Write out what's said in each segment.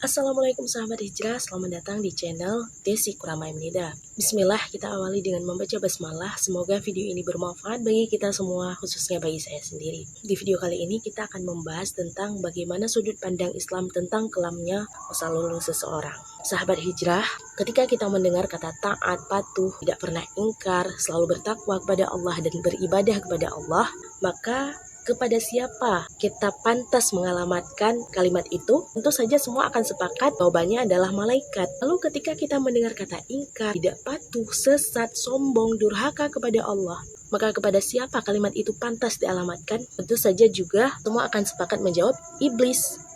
Assalamualaikum sahabat hijrah, selamat datang di channel Desi Kuramai Menida. Bismillah, kita awali dengan membaca basmalah. Semoga video ini bermanfaat bagi kita semua, khususnya bagi saya sendiri. Di video kali ini kita akan membahas tentang bagaimana sudut pandang Islam tentang kelamnya masa lalu seseorang. Sahabat hijrah, ketika kita mendengar kata taat, patuh, tidak pernah ingkar, selalu bertakwa kepada Allah dan beribadah kepada Allah, maka kepada siapa kita pantas mengalamatkan kalimat itu? Tentu saja semua akan sepakat jawabannya adalah malaikat. Lalu ketika kita mendengar kata ingkar, tidak patuh, sesat, sombong, durhaka kepada Allah, maka kepada siapa kalimat itu pantas dialamatkan? Tentu saja juga semua akan sepakat menjawab iblis.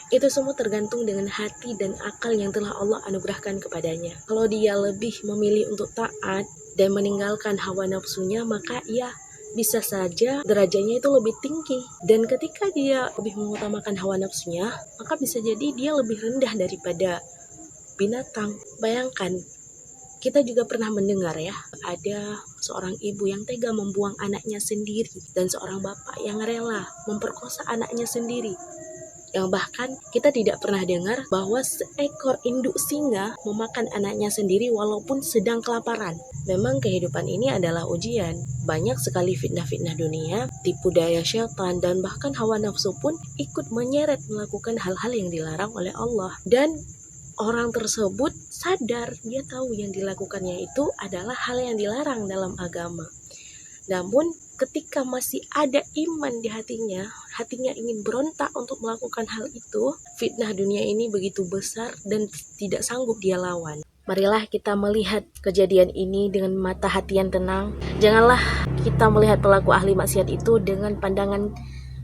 Itu semua tergantung dengan hati dan akal yang telah Allah anugerahkan kepadanya. Kalau dia lebih memilih untuk taat dan meninggalkan hawa nafsunya, maka ia bisa saja derajatnya itu lebih tinggi. Dan ketika dia lebih mengutamakan hawa nafsunya, maka bisa jadi dia lebih rendah daripada binatang. Bayangkan, kita juga pernah mendengar ya, ada seorang ibu yang tega membuang anaknya sendiri, dan seorang bapak yang rela memperkosa anaknya sendiri. Yang bahkan kita tidak pernah dengar bahwa seekor induk singa memakan anaknya sendiri walaupun sedang kelaparan. Memang kehidupan ini adalah ujian. Banyak sekali fitnah-fitnah dunia, tipu daya syaitan, dan bahkan hawa nafsu pun ikut menyeret melakukan hal-hal yang dilarang oleh Allah. Dan orang tersebut sadar, dia tahu yang dilakukannya itu adalah hal yang dilarang dalam agama. Namun ketika masih ada iman di hatinya ingin berontak untuk melakukan hal itu, fitnah dunia ini begitu besar dan tidak sanggup dia lawan. Marilah kita melihat kejadian ini dengan mata hati yang tenang. Janganlah kita melihat pelaku ahli maksiat itu dengan pandangan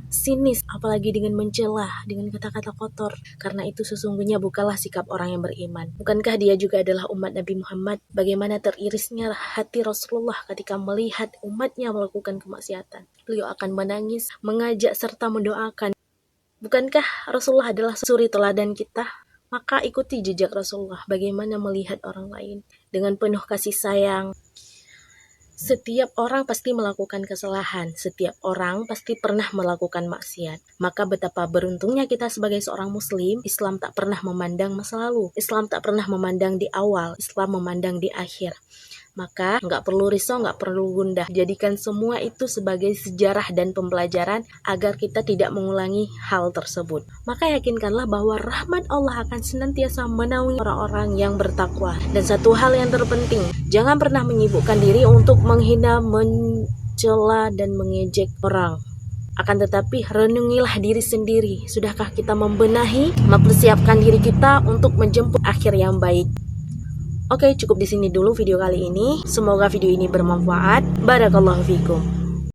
sinis, apalagi dengan mencela, dengan kata-kata kotor, karena itu sesungguhnya bukanlah sikap orang yang beriman. Bukankah dia juga adalah umat Nabi Muhammad? Bagaimana teririsnya hati Rasulullah ketika melihat umatnya melakukan kemaksiatan. Beliau akan menangis, mengajak serta mendoakan. Bukankah Rasulullah adalah suri teladan kita? Maka ikuti jejak Rasulullah, bagaimana melihat orang lain dengan penuh kasih sayang. Setiap orang pasti melakukan kesalahan, setiap orang pasti pernah melakukan maksiat. Maka betapa beruntungnya kita sebagai seorang muslim, Islam tak pernah memandang masa lalu, Islam tak pernah memandang di awal, Islam memandang di akhir. Maka nggak perlu risau, nggak perlu gundah. Jadikan semua itu sebagai sejarah dan pembelajaran agar kita tidak mengulangi hal tersebut. Maka yakinkanlah bahwa rahmat Allah akan senantiasa menaungi orang-orang yang bertakwa. Dan satu hal yang terpenting, jangan pernah menyibukkan diri untuk menghina, mencela, dan mengejek orang. Akan tetapi renungilah diri sendiri. Sudahkah kita membenahi, mempersiapkan diri kita untuk menjemput akhir yang baik? Oke, cukup di sini dulu video kali ini. Semoga video ini bermanfaat. Barakallahu fikum.